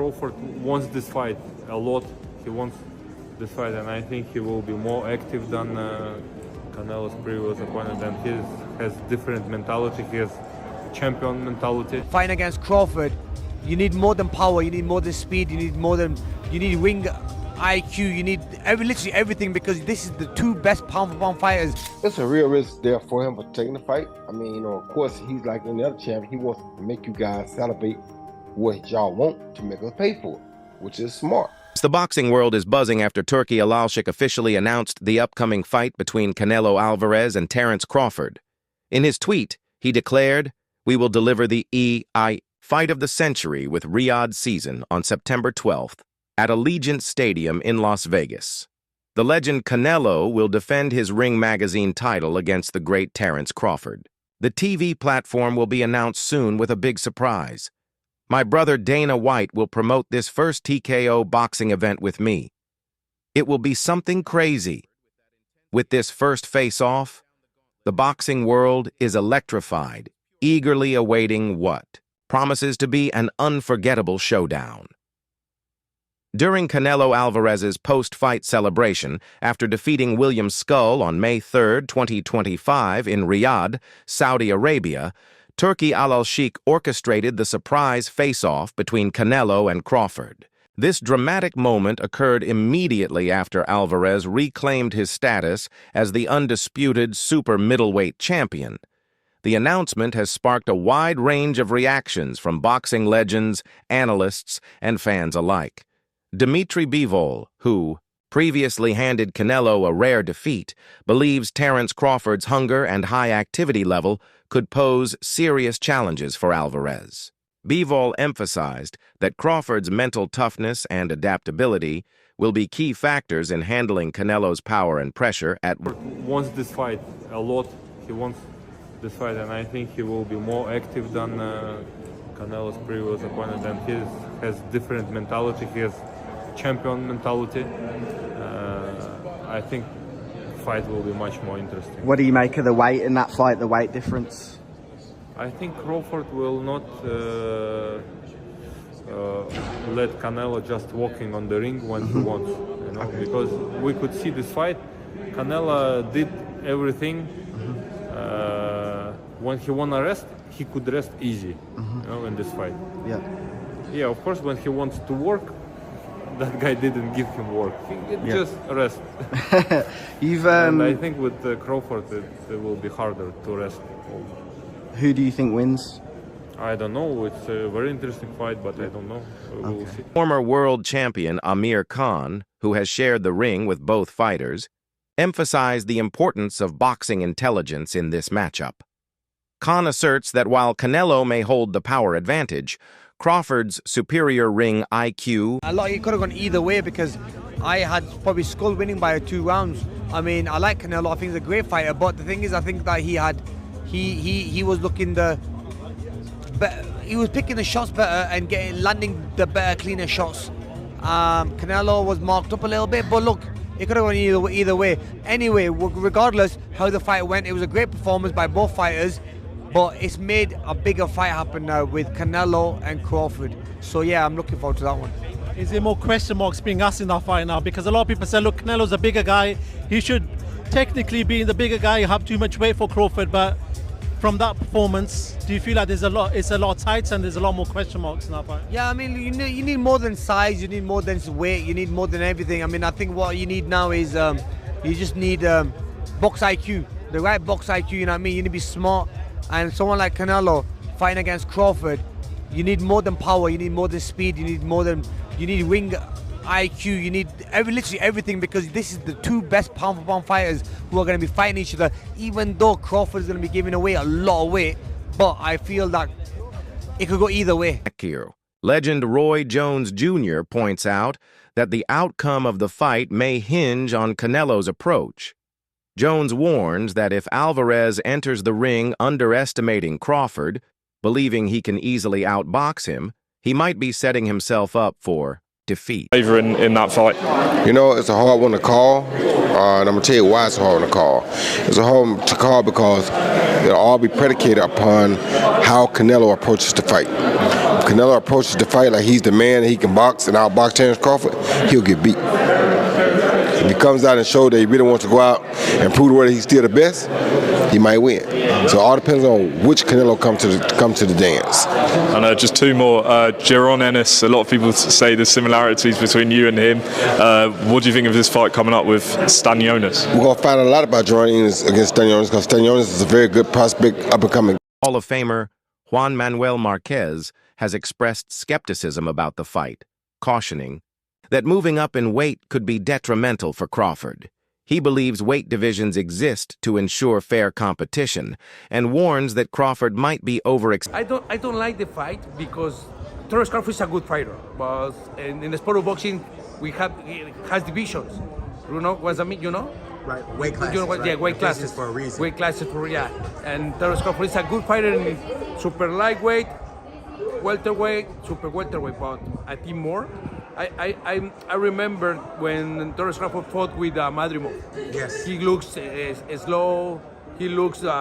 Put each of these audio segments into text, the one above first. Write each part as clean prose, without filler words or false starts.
Crawford wants this fight a lot. He wants this fight, and I think he will be more active than Canelo's previous opponent, and he has different mentality. He has champion mentality. Fighting against Crawford, you need more than power, you need more than speed, you need ring IQ, you need literally everything, because this is the two best pound for pound fighters. It's a real risk there for him for taking the fight. I mean, you know, of course, he's like any other champion. He wants to make you guys salivate what y'all want to make us pay for it, which is smart. The boxing world is buzzing after TerenceCrawford officially announced the upcoming fight between CaneloAlvarez and TerenceCrawford. In his tweet, he declared, "We will deliver the EI Fight of the Century with Riyadh season on September 12th at Allegiant Stadium in Las Vegas. The legend Canelo will defend his Ring magazine title against the great TerenceCrawford. The TV platform will be announced soon with a big surprise. My brother Dana White will promote this first TKO boxing event with me. It will be something crazy. With this first face-off, the boxing world is electrified, eagerly awaiting what promises to be an unforgettable showdown." During CaneloAlvarez's post-fight celebration, after defeating William Skull on May 3, 2025 in Riyadh, Saudi Arabia, Turki Al-Sheikh orchestrated the surprise face-off between Canelo and Crawford. This dramatic moment occurred immediately after Alvarez reclaimed his status as the undisputed super middleweight champion. The announcement has sparked a wide range of reactions from boxing legends, analysts, and fans alike. Dmitry Bivol, who previously handed Canelo a rare defeat, believes TerenceCrawford's hunger and high activity level could pose serious challenges for Alvarez. Bivol emphasized that Crawford's mental toughness and adaptability will be key factors in handling Canelo's power and pressure at Wants this fight a lot. He wants this fight, and I think he will be more active than Canelo's previous opponent, and he has different mentality. He has champion mentality. I think the fight will be much more interesting. What do you make of the weight in that fight, the weight difference? I think Crawford will not let Canelo just walking on the ring when he wants, you know, because we could see this fight. Canelo did everything. When he want to rest, he could rest easy, you know, in this fight. Yeah, of course, when he wants to work, that guy didn't give him work. He just rest. And I think with Crawford, it will be harder to rest. Who do you think wins? I don't know. It's a very interesting fight, but I don't know. We'll see. Former world champion Amir Khan, who has shared the ring with both fighters, emphasized the importance of boxing intelligence in this matchup. Khan asserts that while Canelo may hold the power advantage, Crawford's superior ring IQ... It could have gone either way, because I had probably Skull winning by 2 rounds. I mean, I like Canelo. I think he's a great fighter, but the thing is, I think that he was looking he was picking the shots better and landing the better, cleaner shots. Canelo was marked up a little bit, but look, it could have gone either way. Anyway, regardless how the fight went, it was a great performance by both fighters. But it's made a bigger fight happen now with Canelo and Crawford. So yeah, I'm looking forward to that one. Is there more question marks being asked in that fight now? Because a lot of people say, look, Canelo's a bigger guy. He should technically be the bigger guy, have too much weight for Crawford. But from that performance, do you feel like it's a lot tight and there's a lot more question marks in that fight? Yeah, I mean, you need more than size, you need more than weight, you need more than everything. I mean, I think what you need now is you just need box IQ, the right box IQ, you know what I mean? You need to be smart. And someone like Canelo fighting against Crawford, you need more than power, you need more than speed, you need ring IQ, you need literally everything, because this is the two best pound for pound fighters who are going to be fighting each other, even though Crawford is going to be giving away a lot of weight. But I feel that it could go either way. Legend Roy Jones Jr. points out that the outcome of the fight may hinge on Canelo's approach. Jones warns that if Alvarez enters the ring underestimating Crawford, believing he can easily outbox him, he might be setting himself up for defeat. In that fight? You know, it's a hard one to call, and I'm going to tell you why it's a hard one to call. It's a hard one to call because it'll all be predicated upon how Canelo approaches the fight. If Canelo approaches the fight like he's the man and he can box and outbox Terence Crawford, he'll get beat. If he comes out and shows that he really wants to go out and prove the world that he's still the best, he might win. So it all depends on which Canelo come to the dance. And just two more. Jaron Ennis, a lot of people say there's similarities between you and him. What do you think of this fight coming up with Stanionis? We're going to find out a lot about Jaron Ennis against Stanionis because Stanionis is a very good prospect, up-and-coming. Hall of Famer Juan Manuel Marquez has expressed skepticism about the fight, cautioning that moving up in weight could be detrimental for Crawford. He believes weight divisions exist to ensure fair competition and warns that Crawford might be overextended. I don't like the fight because Terence Crawford is a good fighter, but in the sport of boxing, it has divisions. You know what I mean? You know? Right, weight classes. You know what? Right? Yeah, weight classes for a reason. Weight classes for and Terence Crawford is a good fighter in super lightweight, welterweight, super welterweight, but I think more. I remember when Terence Crawford fought with Madrimov. Yes. He looks slow. He looks with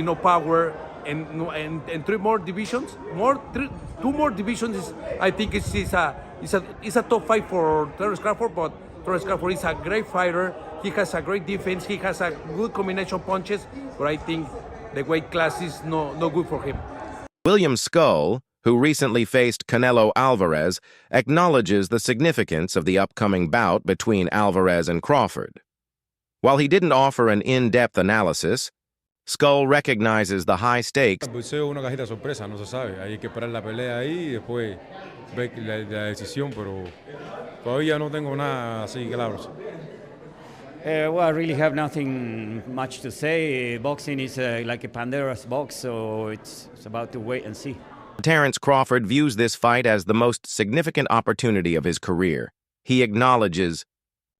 no power. And three more divisions. Two more divisions. I think it's a top fight for Terence Crawford. But Terence Crawford is a great fighter. He has a great defense. He has a good combination punches. But I think the weight class is no good for him. William Skull, who recently faced Canelo Alvarez, acknowledges the significance of the upcoming bout between Alvarez and Crawford. While he didn't offer an in-depth analysis, Skull recognizes the high stakes. Boxeo una cajita sorpresa, no se sabe. Hay que esperar la pelea ahí y después ver la decisión, pero todavía no tengo nada así claro. Well, I really have nothing much to say. Boxing is like a Pandora's box, so it's about to wait and see. Terence Crawford views this fight as the most significant opportunity of his career. He acknowledges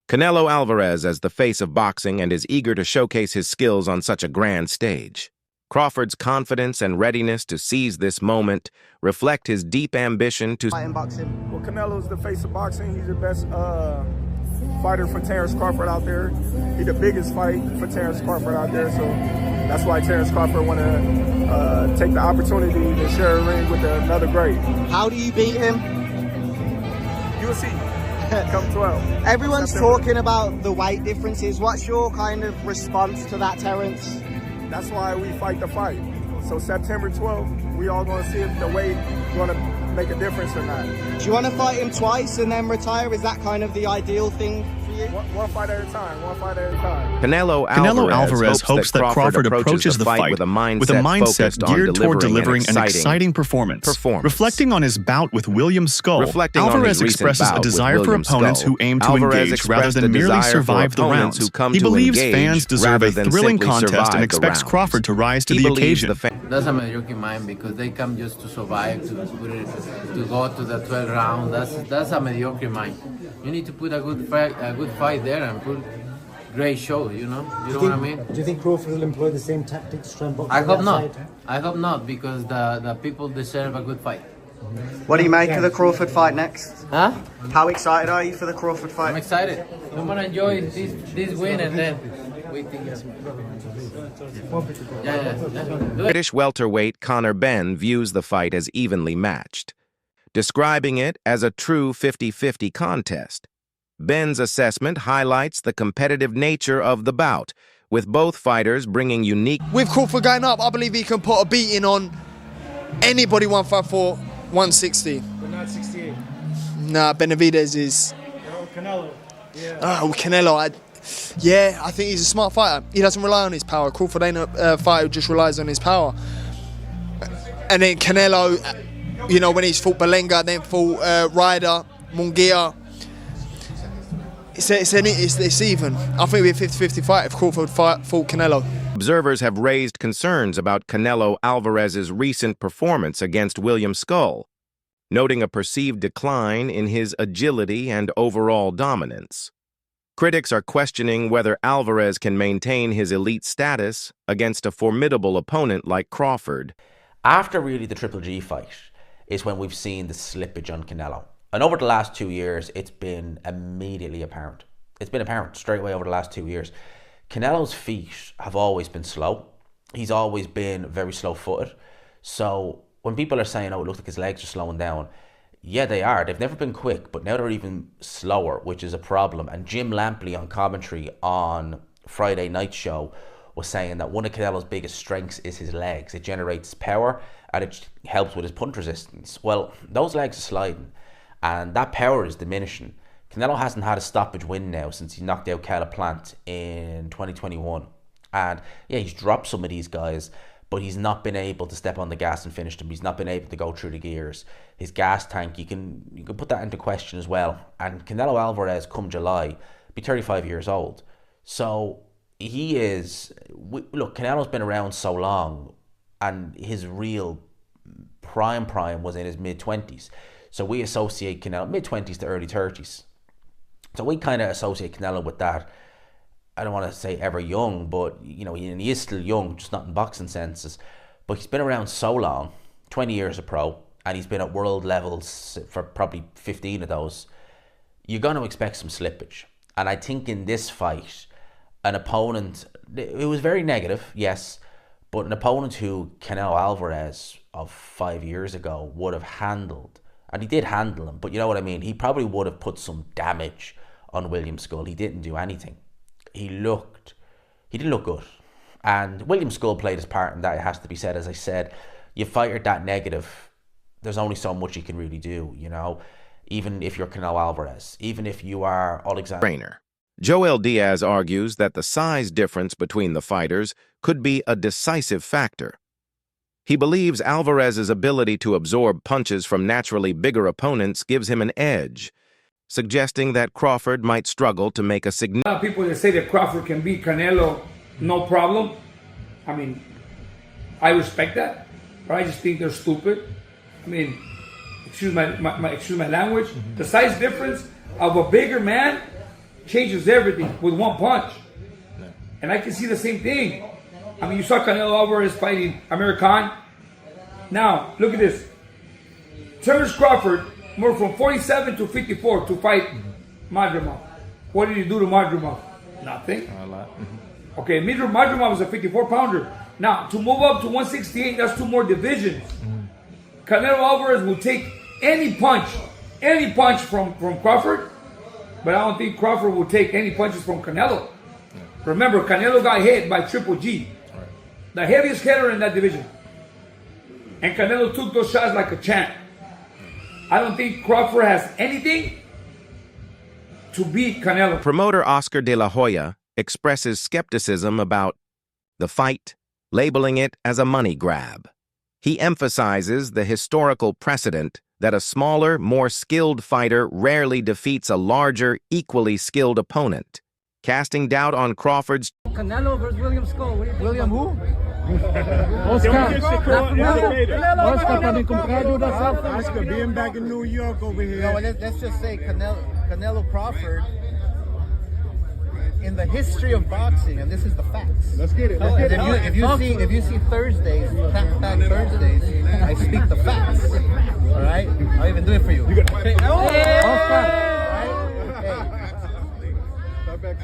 Canelo Alvarez as the face of boxing and is eager to showcase his skills on such a grand stage. Crawford's confidence and readiness to seize this moment reflect his deep ambition to fight in boxing. Well, Canelo's the face of boxing. He's the best fighter for Terence Crawford out there. He's the biggest fight for Terence Crawford out there, so that's why Terence Crawford want to take the opportunity to share a ring with another great. How do you beat him? You'll see. Come 12. Everyone's talking about the weight differences. What's your kind of response to that, Terence? That's why we fight the fight. So September 12th, we all going to see if the weight going to make a difference or not. Do you want to fight him twice and then retire? Is that kind of the ideal thing for you? One fight at a time. One fight at a time. Canelo Alvarez hopes that Crawford approaches the fight with a mindset geared toward delivering an exciting performance. Reflecting on his bout with William Skull, Alvarez expresses a desire for opponents who aim to engage rather than merely survive the rounds. He believes fans deserve a thrilling contest and expects Crawford to rise to the occasion. That's a mediocre mind because they come just to survive, to go to the 12th round. That's a mediocre mind. You need to put a good fight there and put great show. You know what I mean? Do you think Crawford will employ the same tactics to try and box? I hope not. I hope not because the people deserve a good fight. What do you make of the Crawford fight next? Huh? How excited are you for the Crawford fight? I'm excited. I'm gonna enjoy this win and then we think. British welterweight Conor Benn views the fight as evenly matched, describing it as a true 50-50 contest. Benn's assessment highlights the competitive nature of the bout, with both fighters bringing unique... With Crawford going up, I believe he can put a beating on anybody 154, 160. But not 68. Nah, Benavidez is... Canelo. Yeah. Oh, Canelo. I think he's a smart fighter. He doesn't rely on his power. Crawford ain't a fighter who just relies on his power. And then Canelo, when he's fought Belenga, then fought Ryder, Munguia, it's even. I think it'd be a 50-50 fight if Crawford fought Canelo. Observers have raised concerns about Canelo Alvarez's recent performance against William Skull, noting a perceived decline in his agility and overall dominance. Critics are questioning whether Alvarez can maintain his elite status against a formidable opponent like Crawford. After really the Triple G fight is when we've seen the slippage on Canelo. And over the last 2 years, it's been immediately apparent. It's been apparent straight away over the last 2 years. Canelo's feet have always been slow. He's always been very slow-footed. So when people are saying, oh, it looks like his legs are slowing down, yeah, they are. They've never been quick, but now they're even slower, which is a problem. And Jim Lampley on commentary on Friday night show was saying that one of Canelo's biggest strengths is his legs. It generates power and it helps with his punch resistance. Well, those legs are sliding and that power is diminishing. Canelo hasn't had a stoppage win now since he knocked out Caleb Plant in 2021. And yeah, he's dropped some of these guys, but he's not been able to step on the gas and finish them. He's not been able to go through the gears. His gas tank, you can put that into question as well. And Canelo Alvarez, come July, be 35 years old. So he is, look, Canelo's been around so long and his real prime was in his mid-20s. So we associate Canelo, mid-20s to early 30s. So we kind of associate Canelo with that. I don't want to say ever young, but you know, he is still young, just not in boxing senses. But he's been around so long, 20 years a pro, and he's been at world levels for probably 15 of those. You're going to expect some slippage. And I think in this fight, an opponent, it was very negative, yes, but an opponent who Canelo Alvarez of 5 years ago would have handled, and he did handle him, but you know what I mean, he probably would have put some damage on William Skull. He didn't do anything. He didn't look good. And William Skull played his part in that, it has to be said. As I said, you fight that negative, there's only so much you can really do, you know, even if you're Canelo Alvarez, even if you are Alexander. Trainer. Joel Diaz argues that the size difference between the fighters could be a decisive factor. He believes Alvarez's ability to absorb punches from naturally bigger opponents gives him an edge, suggesting that Crawford might struggle to make a significant... A lot of people that say that Crawford can beat Canelo, no problem. I mean, I respect that, but I just think they're stupid. I mean, excuse my language. The size difference of a bigger man changes everything with one punch. And I can see the same thing. I mean, you saw Canelo Alvarez fighting Amir Khan. Now, look at this. Terence Crawford moved from 47 to 54 to fight Madrimov. What did he do to Madrimov? Nothing. A lot. Okay, Madrimov was a 54-pounder. Now, to move up to 168, that's 2 more divisions. Canelo Alvarez will take any punch from Crawford, but I don't think Crawford will take any punches from Canelo. Remember, Canelo got hit by Triple G, the heaviest hitter in that division. And Canelo took those shots like a champ. I don't think Crawford has anything to beat Canelo. Promoter Oscar de la Hoya expresses skepticism about the fight, labeling it as a money grab. He emphasizes the historical precedent that a smaller, more skilled fighter rarely defeats a larger, equally skilled opponent, casting doubt on Crawford's... Canelo versus William Skull. William who? Oscar being back in New York over here. No, let's just say Canelo Crawford, in the history of boxing, and this is the facts. Let's get it. If you see Thursdays, Tack Thursdays, I speak the facts. All right, I'll even do it for you.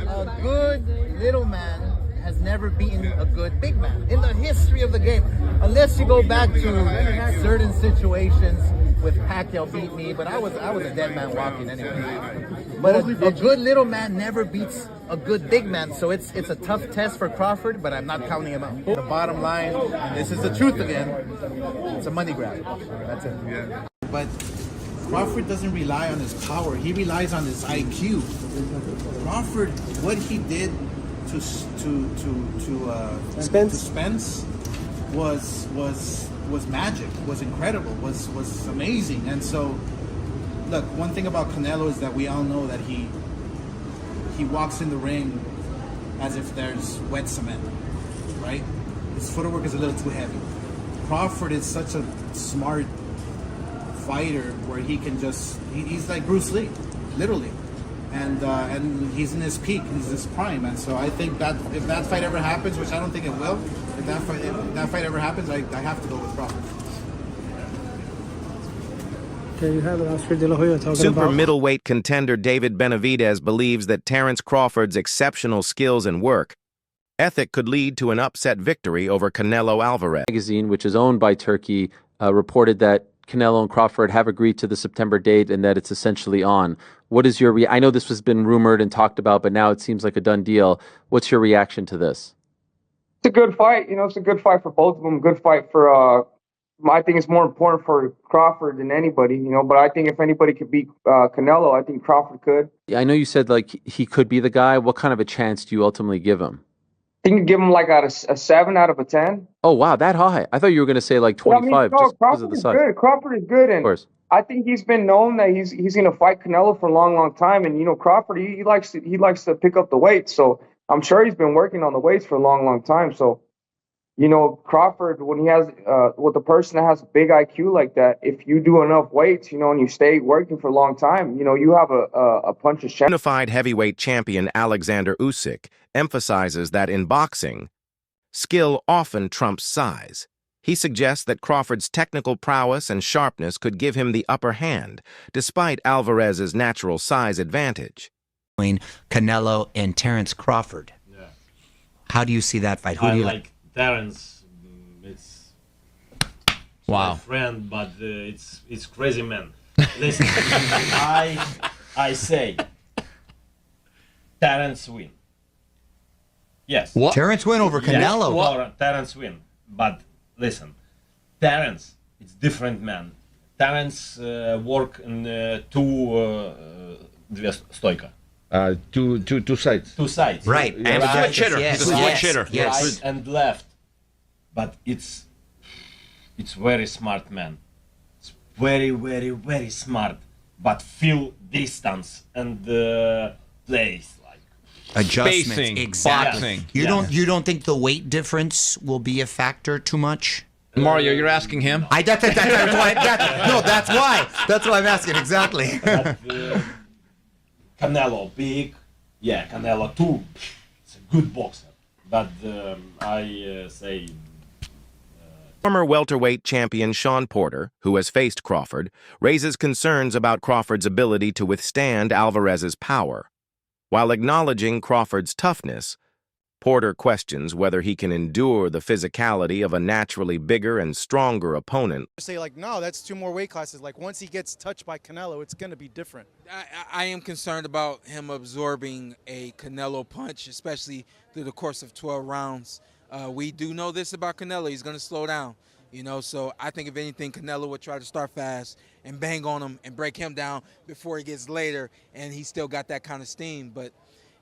A good little man has never beaten a good big man in the history of the game, unless you go back to certain situations with Pacquiao beat me, but I was a dead man walking anyway. But a good little man never beats a good big man, so it's a tough test for Crawford, but I'm not counting him out. The bottom line, and this is the truth again, it's a money grab. That's it. Yeah. But Crawford doesn't rely on his power, he relies on his IQ. Crawford, what he did to Spence was magic, was incredible, was amazing. And so, look, one thing about Canelo is that we all know that he walks in the ring as if there's wet cement, right? His footwork is a little too heavy. Crawford is such a smart fighter where he can he's like Bruce Lee, literally. And he's in his peak, he's his prime, and so I think that if that fight ever happens, which I don't think it will, if that fight ever happens, I have to go with Crawford. Okay, you have Oscar de la Hoya talking Super middleweight contender David Benavidez believes that Terence Crawford's exceptional skills and work ethic could lead to an upset victory over Canelo Alvarez. Magazine, which is owned by Turkey, reported that Canelo and Crawford have agreed to the September date and that it's essentially on. What is your I know this has been rumored and talked about, but now it seems like a done deal. What's your reaction to this? It's a good fight. You know, it's a good fight for both of them. Good fight for. I think it's more important for Crawford than anybody. You know, but I think if anybody could beat Canelo, I think Crawford could. I know you said like he could be the guy. What kind of a chance do you ultimately give him? I think you give him like a 7 out of a 10. Oh wow, that high! I thought you were going to say like 25, no, just because Crawford of the is size. good. Crawford is good, and of course. I think he's been known that he's going to fight Canelo for a long time. And you know, Crawford he likes to pick up the weight, so I'm sure he's been working on the weights for a long time. So, you know, Crawford, when he has with a person that has a big IQ like that, if you do enough weights, you know, and you stay working for a long time, you know, you have a puncher's chance. Unified heavyweight champion Alexander Usyk emphasizes that in boxing, skill often trumps size. He suggests that Crawford's technical prowess and sharpness could give him the upper hand, despite Alvarez's natural size advantage. Between Canelo and Terence Crawford. Yeah. How do you see that fight? Who I do you like Terence. It's wow. My friend, but it's crazy man. Listen, I say Terence win. Yes. What? Terence win over Canelo. Yes, Terence win. But listen, Terence, it's different man. Terence work in две стойка. Two sides. Two sides. Right. And And right, switch hitter. Yes. He's a switch Yes. hitter. Yes. right and left. But it's very smart man. It's very smart. But feel distance and place. Adjustments. Spacing, Exactly. boxing. You don't think the weight difference will be a factor too much? Mario, you're asking him? That's why. That's why I'm asking exactly. But, Canelo big, Canelo too. It's a good boxer, but I say. Former welterweight champion Sean Porter, who has faced Crawford, raises concerns about Crawford's ability to withstand Alvarez's power. While acknowledging Crawford's toughness, Porter questions whether he can endure the physicality of a naturally bigger and stronger opponent. Say like, no, that's 2 more weight classes. Like once he gets touched by Canelo, it's going to be different. I am concerned about him absorbing a Canelo punch, especially through the course of 12 rounds. We do know this about Canelo. He's going to slow down, you know. So I think if anything, Canelo would try to start fast and bang on him and break him down before he gets later, and he still got that kind of steam. But,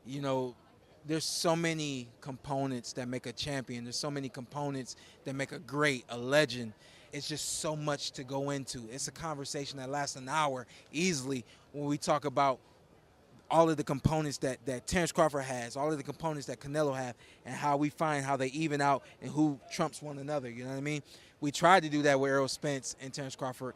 you know, there's so many components that make a champion. There's so many components that make a great, a legend. It's just so much to go into. It's a conversation that lasts an hour easily when we talk about all of the components that Terence Crawford has, all of the components that Canelo have, and how we find how they even out and who trumps one another, you know what I mean? We tried to do that with Errol Spence and Terence Crawford,